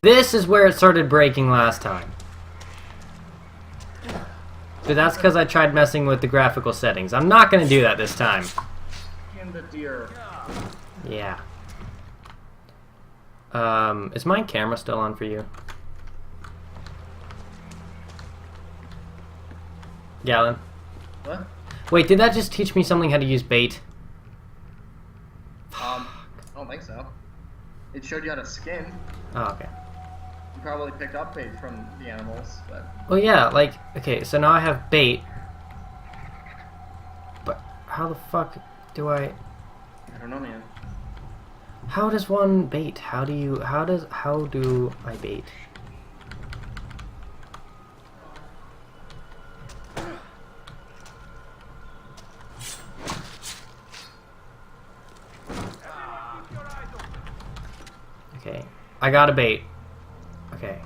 This is where it started breaking last time. But that's because I tried messing with the graphical settings. I'm not going to do that this time. In the deer. Yeah. Is my camera still on for you? Gallon? What? Wait, did that just teach me something how to use bait? I don't think so. It showed you how to skin. Oh, okay. You probably picked up bait from the animals, but... Well, yeah, like, okay, so now I have bait. But how the fuck do I don't know, man. How does one bait? How do I bait? Okay, I got a bait. Okay.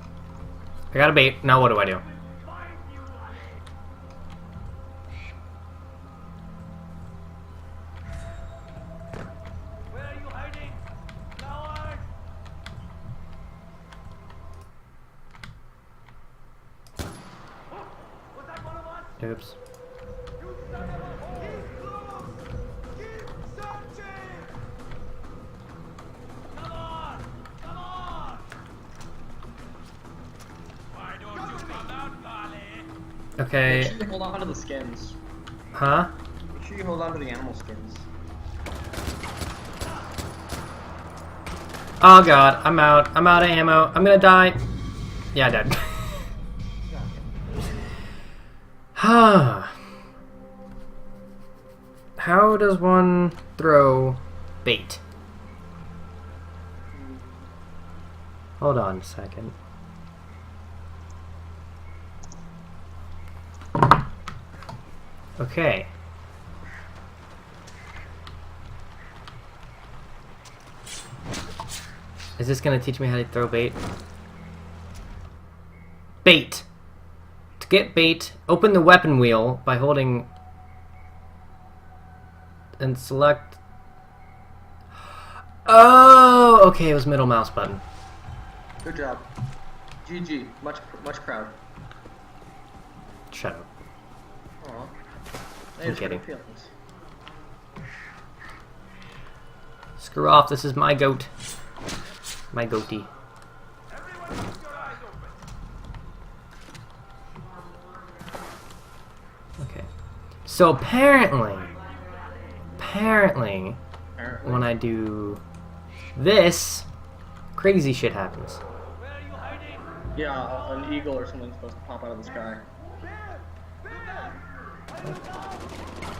I got a bait, now what do I do? Oops. Okay. Make sure you hold on to the skins. Huh? Make sure you hold on to the animal skins. Oh god, I'm out. I'm out of ammo. I'm gonna die. Yeah, I died. How does one throw bait? Hold on a second. Okay. Is this gonna teach me how to throw bait? Bait! To get bait, open the weapon wheel by holding and select... Oh! Okay, it was middle mouse button. Good job. GG. Much proud. Shut up. Aww. I'm kidding. Screw off, this is my goat. My goatee. Okay. So apparently, when I do this, crazy shit happens. Yeah, an eagle or something's supposed to pop out of the sky.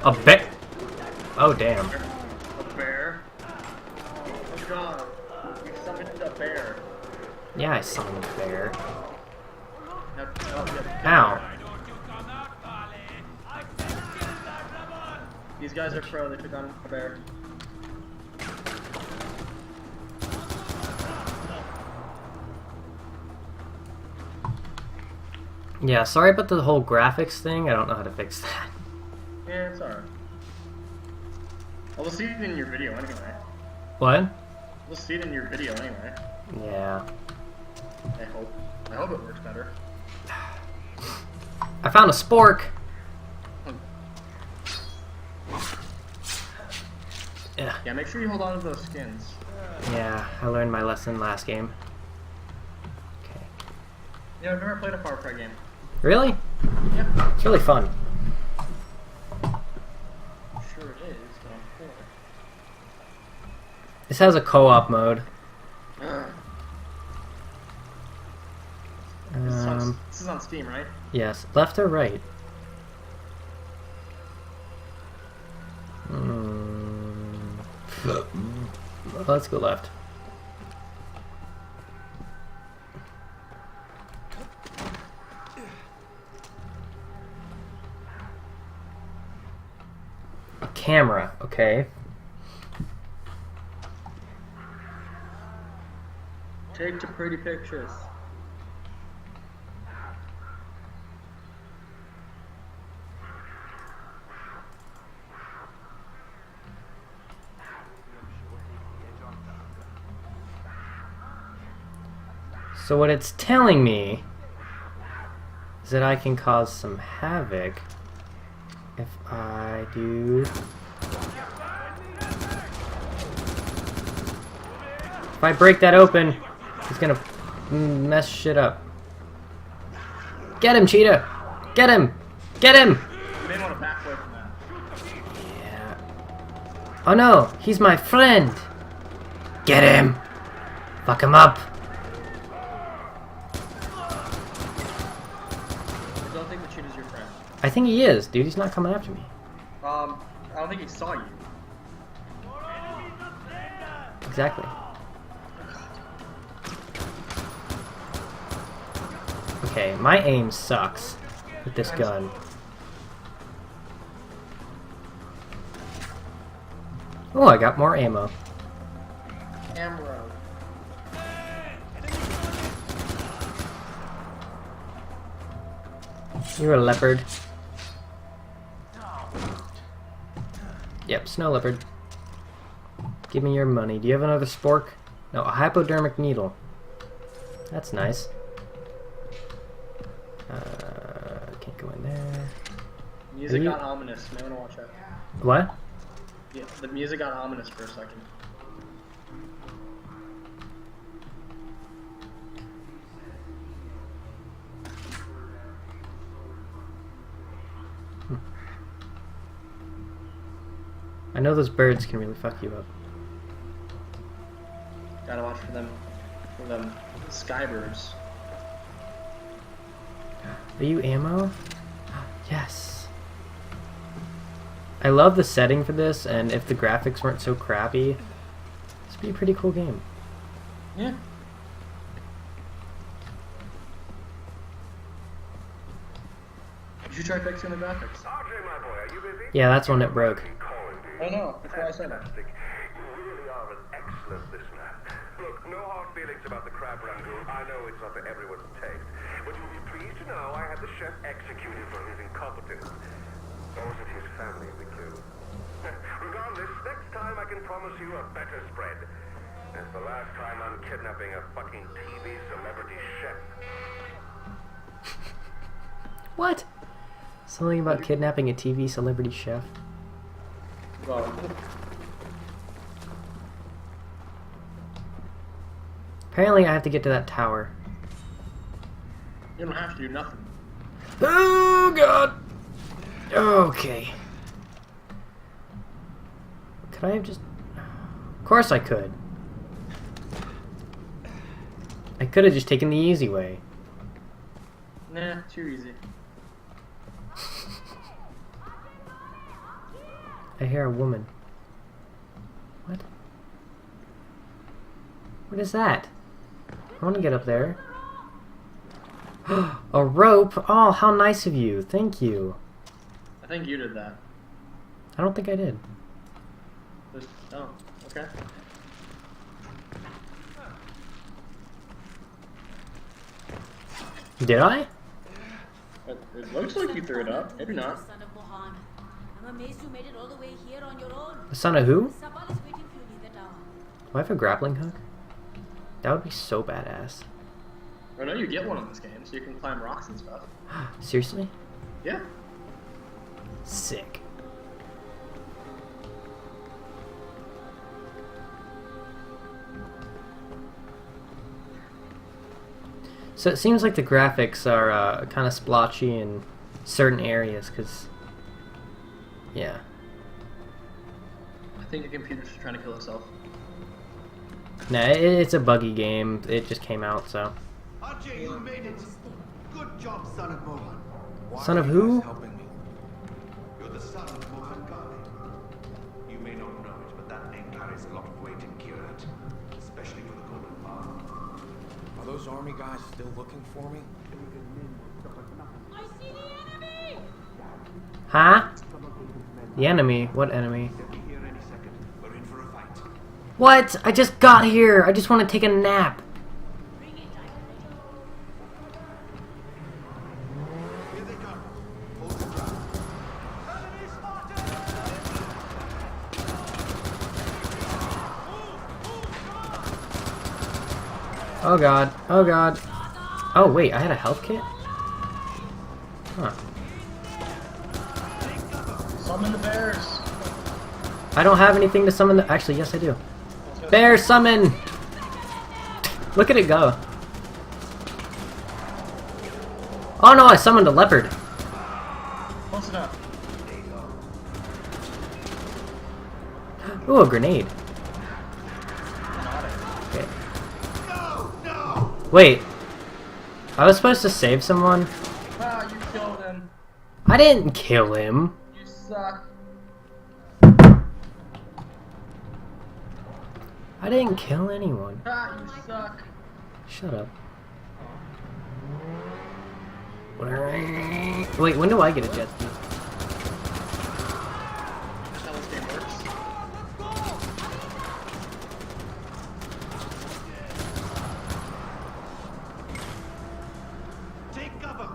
A bear? Oh, damn. A bear? Oh god. You summoned a bear. Yeah, I summoned a bear. Ow. Ow. These guys are pro, they took on a bear. Yeah, sorry about the whole graphics thing. I don't know how to fix that. Yeah, it's alright. We'll see it in your video anyway. What? We'll see it in your video anyway. Yeah. I hope it works better. I found a spork. Yeah. Yeah, make sure you hold on to those skins. Yeah, I learned my lesson last game. Okay. Yeah, I've never played a Far Cry game. Really? Yeah. It's really fun. Sure it is, but I'm poor. This has a co-op mode. This is on Steam, right? Yes. Left or right? Let's go left. A camera, okay. Take the pretty pictures. So what it's telling me is that I can cause some havoc if I do... If I break that open, he's gonna mess shit up. Get him, Cheetah! Get him! Get him! You may want to back away from that. Yeah. Oh no, he's my friend! Get him! Fuck him up! I don't think the cheetah's your friend. I think he is, dude. He's not coming after me. I don't think he saw you. Exactly. Okay, my aim sucks with this gun. Oh, I got more ammo. Amro. You're a leopard. Yep, snow leopard. Give me your money. Do you have another spork? No, a hypodermic needle. That's nice. Can't go in there. Music got ominous. May want to watch out. What? Yeah, the music got ominous for a second. I know those birds can really fuck you up. Gotta watch for them skybirds. Are you ammo? Yes. I love the setting for this, and if the graphics weren't so crappy, this would be a pretty cool game. Yeah. You should try fixing the graphics. Yeah, that's one that broke. I know, that's why I said that. You really are an excellent listener. Look, no hard feelings about the crab rangoon. I know it's not to everyone's taste. But you'll be pleased to know I had the chef executed for his incompetence. Or was it his family, the clue? Regardless, next time I can promise you a better spread. It's the last time I'm kidnapping a fucking TV celebrity chef. What? Something about kidnapping a TV celebrity chef? Well, Apparently I have to get to that tower. you don't have to do nothing. Oh god! Okay. Could I have just... Of course I could. I could have just taken the easy way. Nah, too easy. I hear a woman. What? What is that? I want to get up there. A rope? Oh, how nice of you. Thank you. I think you did that. I don't think I did. Oh, okay. Did I? It looks like you threw it up. Maybe not. Son of Mohan. I'm amazed you made it all the way here on your own. The son of who? Sabal is waiting for you near the tower. Do I have a grappling hook? That would be so badass. I know you get one in this game, so you can climb rocks and stuff. Seriously? Yeah. Sick. So it seems like the graphics are kind of splotchy in certain areas, because... Yeah. I think the computer's just trying to kill itself. Nah, it's a buggy game. It just came out, so... Ajay, you made it. Good job, son of Mohan. Son of who? You're the son of Mohan Ghani. You may not know it, but that name carries a lot of weight in Kirat, especially for the Golden Path. Are those army guys still looking for me? I see the enemy! Huh? The enemy? What enemy? They'll be here any second. We're in for a fight. What? I just got here! I just want to take a nap. Here they come. Hold the ground. Enemy spotted! Oh god. Oh god. Oh wait, I had a health kit? Huh. Summon the bears. I don't have anything to summon the... Actually, yes I do. Bear summon! Look at it go. Oh no, I summoned a leopard. Close enough. Ooh, a grenade. Okay. Wait. I was supposed to save someone? Ah, you killed him. I didn't kill him. You suck. I didn't kill anyone. Ah, you suck. Shut up. Wait, when do I get a jet ski? That's how this game works. Take cover.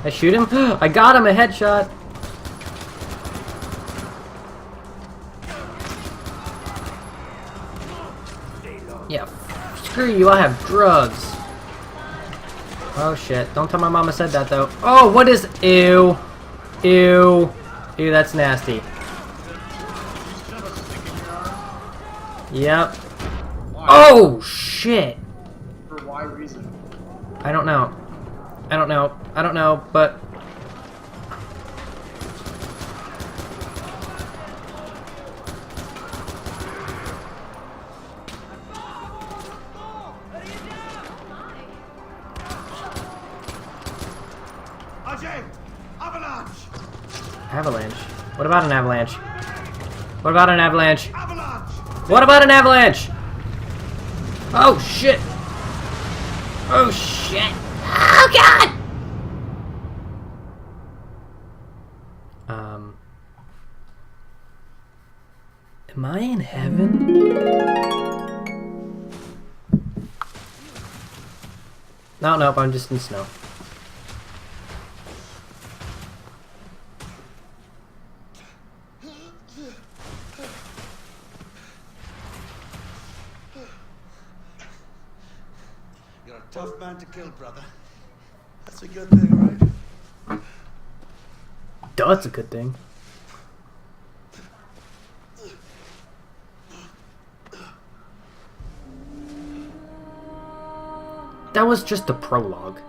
I shoot him? I got him a headshot! Yeah, screw you, I have drugs. Oh shit, don't tell my mama said that though. Oh, what is... Ew. Ew. Ew, that's nasty. You should have a stick in your arm. Yep. Why? Oh, shit. For why reason? I don't know. I don't know. I don't know, but... Ajay! Avalanche! Avalanche? What about an avalanche? What about an avalanche? Avalanche! What about an avalanche? Oh, shit. Oh, shit. Oh, God! Am I in heaven? No, nope, I'm just in snow. You're a tough man to kill, brother. That's a good thing, right? That's a good thing. That was just the prologue.